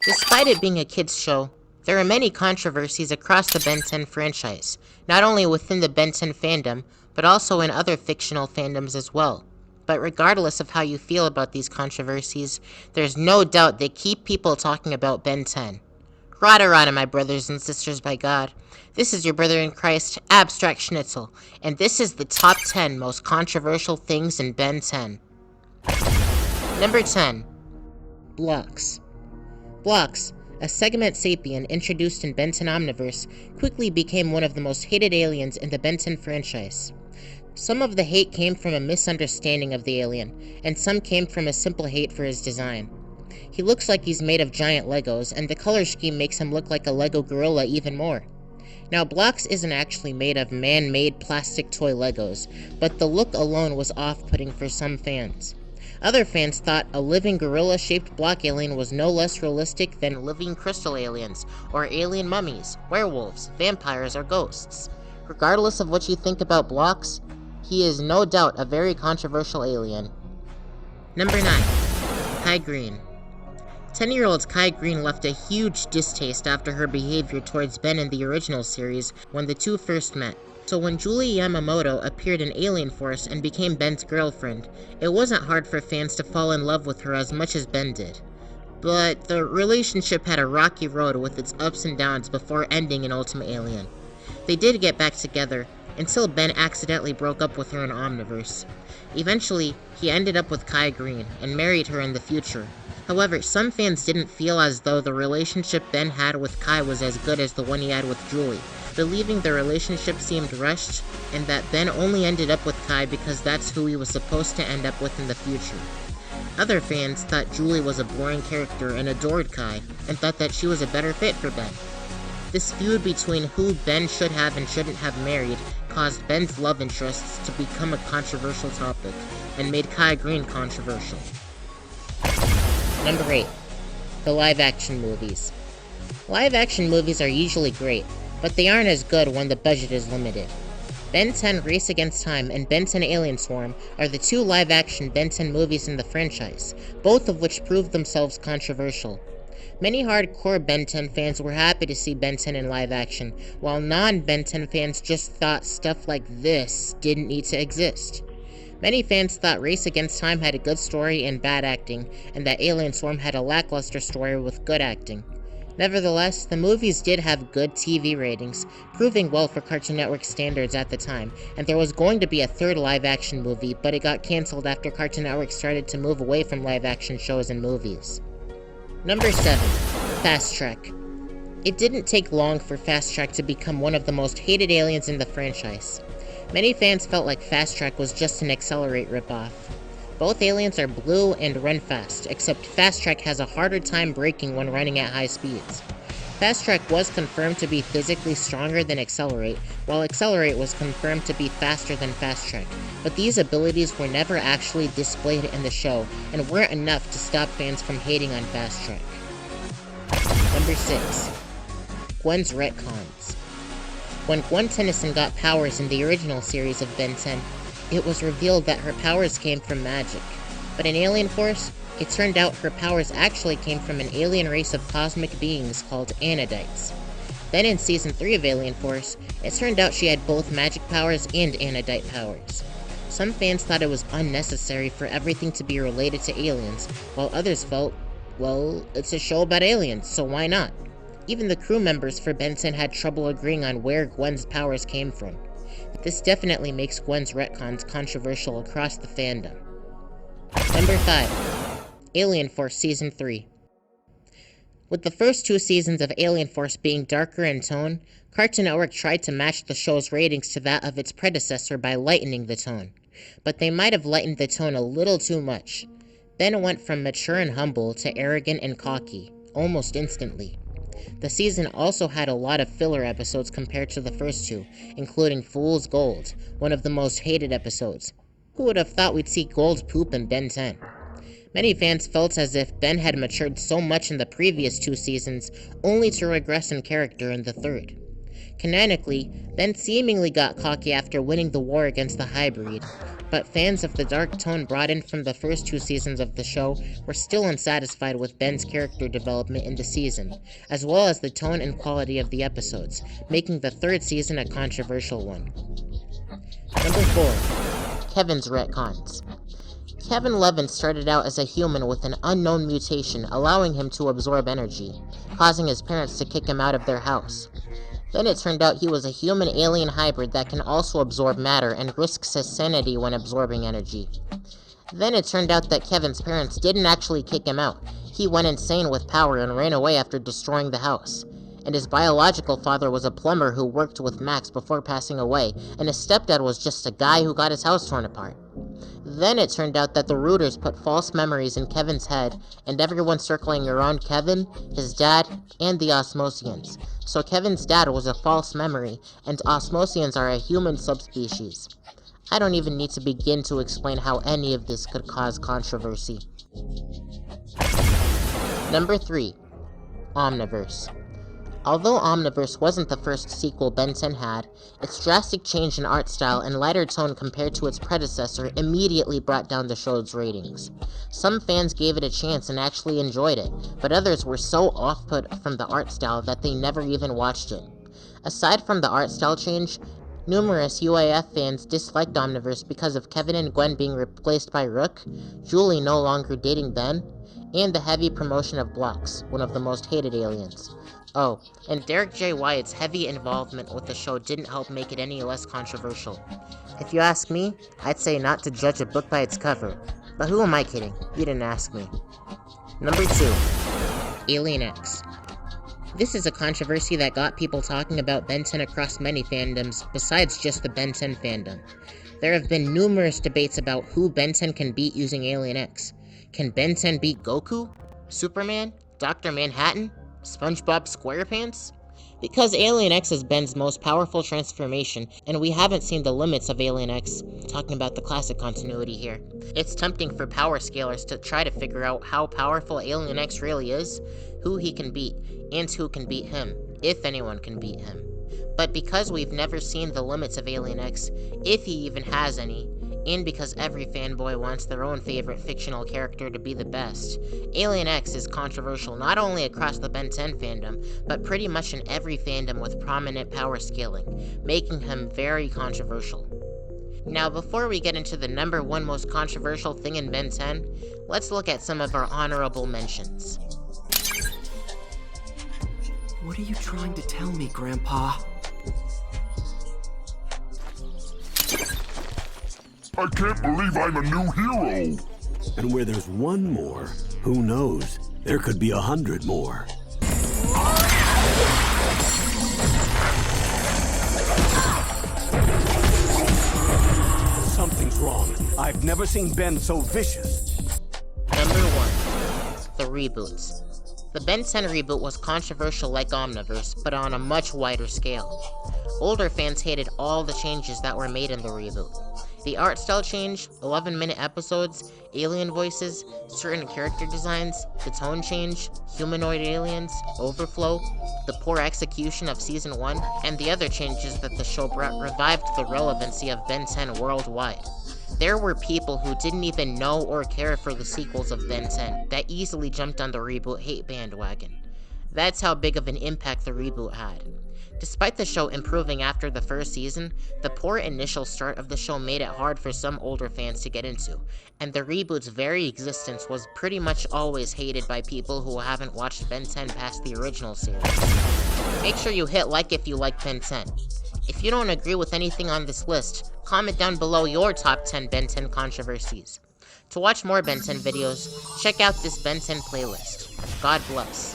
Despite it being a kids' show, there are many controversies across the Ben 10 franchise, not only within the Ben 10 fandom, but also in other fictional fandoms as well. But regardless of how you feel about these controversies, there's no doubt they keep people talking about Ben 10. Rada rada, my brothers and sisters by God. This is your brother in Christ, Abstract Schnitzel, and this is the top 10 most controversial things in Ben 10. Number 10. Bloxx. Bloxx, a segment sapien introduced in Ben 10 Omniverse, quickly became one of the most hated aliens in the Ben 10 franchise. Some of the hate came from a misunderstanding of the alien, and some came from a simple hate for his design. He looks like he's made of giant Legos, and the color scheme makes him look like a Lego gorilla even more. Now, Bloxx isn't actually made of man-made plastic toy Legos, but the look alone was off-putting for some fans. Other fans thought a living gorilla-shaped block alien was no less realistic than living crystal aliens, or alien mummies, werewolves, vampires, or ghosts. Regardless of what you think about Bloxx, he is no doubt a very controversial alien. Number 9. Kai Green. 10-year-old Kai Green left a huge distaste after her behavior towards Ben in the original series when the two first met. So when Julie Yamamoto appeared in Alien Force and became Ben's girlfriend, it wasn't hard for fans to fall in love with her as much as Ben did. But the relationship had a rocky road with its ups and downs before ending in Ultimate Alien. They did get back together, until Ben accidentally broke up with her in Omniverse. Eventually, he ended up with Kai Green, and married her in the future. However, some fans didn't feel as though the relationship Ben had with Kai was as good as the one he had with Julie, believing the relationship seemed rushed, and that Ben only ended up with Kai because that's who he was supposed to end up with in the future. Other fans thought Julie was a boring character and adored Kai, and thought that she was a better fit for Ben. This feud between who Ben should have and shouldn't have married caused Ben's love interests to become a controversial topic, and made Kai Green controversial. Number 8. The live-action movies. Live-action movies are usually great, but they aren't as good when the budget is limited. Ben 10 Race Against Time and Ben 10 Alien Swarm are the two live-action Ben 10 movies in the franchise, both of which proved themselves controversial. Many hardcore Ben 10 fans were happy to see Ben 10 in live action, while non-Ben 10 fans just thought stuff like this didn't need to exist. Many fans thought Race Against Time had a good story and bad acting, and that Alien Swarm had a lackluster story with good acting. Nevertheless, the movies did have good TV ratings, proving well for Cartoon Network standards at the time, and there was going to be a third live-action movie, but it got cancelled after Cartoon Network started to move away from live-action shows and movies. Number 7. Fasttrack. It didn't take long for Fasttrack to become one of the most hated aliens in the franchise. Many fans felt like Fasttrack was just an Accelerate ripoff. Both aliens are blue and run fast, except Fasttrack has a harder time braking when running at high speeds. Fasttrack was confirmed to be physically stronger than Accelerate, while Accelerate was confirmed to be faster than Fasttrack, but these abilities were never actually displayed in the show, and weren't enough to stop fans from hating on Fasttrack. Number 6. Gwen's Retcons. When Gwen Tennyson got powers in the original series of Ben 10, it was revealed that her powers came from magic, but in Alien Force, it turned out her powers actually came from an alien race of cosmic beings called Anodites. Then in Season 3 of Alien Force, it turned out she had both magic powers and Anodite powers. Some fans thought it was unnecessary for everything to be related to aliens, while others felt, well, it's a show about aliens, so why not? Even the crew members for Ben 10 had trouble agreeing on where Gwen's powers came from. This definitely makes Gwen's retcons controversial across the fandom. Number 5. Alien Force Season 3. With the first two seasons of Alien Force being darker in tone, Cartoon Network tried to match the show's ratings to that of its predecessor by lightening the tone. But they might have lightened the tone a little too much. Ben went from mature and humble to arrogant and cocky, almost instantly. The season also had a lot of filler episodes compared to the first two, including Fool's Gold, one of the most hated episodes. Who would have thought we'd see gold poop in Ben 10? Many fans felt as if Ben had matured so much in the previous two seasons, only to regress in character in the third. Canonically, Ben seemingly got cocky after winning the war against the Hybrid, But fans of the dark tone brought in from the first 2 seasons of the show were still unsatisfied with Ben's character development in the season, as well as the tone and quality of the episodes, making the 3rd season a controversial one. Number 4. Kevin's Retcons. Kevin Levin started out as a human with an unknown mutation allowing him to absorb energy, causing his parents to kick him out of their house. Then it turned out he was a human-alien hybrid that can also absorb matter and risks his sanity when absorbing energy. Then it turned out that Kevin's parents didn't actually kick him out. He went insane with power and ran away after destroying the house. And his biological father was a plumber who worked with Max before passing away, and his stepdad was just a guy who got his house torn apart. Then it turned out that the Rooters put false memories in Kevin's head, and everyone circling around Kevin, his dad, and the Osmosians. So Kevin's dad was a false memory, and Osmosians are a human subspecies. I don't even need to begin to explain how any of this could cause controversy. Number 3. Omniverse. Although Omniverse wasn't the first sequel Ben 10 had, its drastic change in art style and lighter tone compared to its predecessor immediately brought down the show's ratings. Some fans gave it a chance and actually enjoyed it, but others were so off-put from the art style that they never even watched it. Aside from the art style change, numerous UAF fans disliked Omniverse because of Kevin and Gwen being replaced by Rook, Julie no longer dating Ben, and the heavy promotion of Bloxx, one of the most hated aliens. Oh, and Derek J. Wyatt's heavy involvement with the show didn't help make it any less controversial. If you ask me, I'd say not to judge a book by its cover. But who am I kidding? You didn't ask me. Number 2. Alien X. This is a controversy that got people talking about Ben 10 across many fandoms, besides just the Ben 10 fandom. There have been numerous debates about who Ben 10 can beat using Alien X. Can Ben 10 beat Goku? Superman? Dr. Manhattan? SpongeBob SquarePants? Because Alien X is Ben's most powerful transformation, and we haven't seen the limits of Alien X, talking about the classic continuity here, it's tempting for power scalers to try to figure out how powerful Alien X really is, who he can beat, and who can beat him, if anyone can beat him. But because we've never seen the limits of Alien X, if he even has any, and because every fanboy wants their own favorite fictional character to be the best, Alien X is controversial not only across the Ben 10 fandom, but pretty much in every fandom with prominent power scaling, making him very controversial. Now, before we get into the number 1 most controversial thing in Ben 10, let's look at some of our honorable mentions. What are you trying to tell me, Grandpa? I can't believe I'm a new hero! And where there's one more, who knows? There could be 100 more. Something's wrong. I've never seen Ben so vicious. Number 1. The Reboots. The Ben 10 reboot was controversial like Omniverse, but on a much wider scale. Older fans hated all the changes that were made in the reboot. The art style change, 11-minute episodes, alien voices, certain character designs, the tone change, humanoid aliens, overflow, the poor execution of Season 1, and the other changes that the show brought revived the relevancy of Ben 10 worldwide. There were people who didn't even know or care for the sequels of Ben 10 that easily jumped on the reboot hate bandwagon. That's how big of an impact the reboot had. Despite the show improving after the first season, the poor initial start of the show made it hard for some older fans to get into, and the reboot's very existence was pretty much always hated by people who haven't watched Ben 10 past the original series. Make sure you hit like if you like Ben 10. If you don't agree with anything on this list, comment down below your top 10 Ben 10 controversies. To watch more Ben 10 videos, check out this Ben 10 playlist. God bless.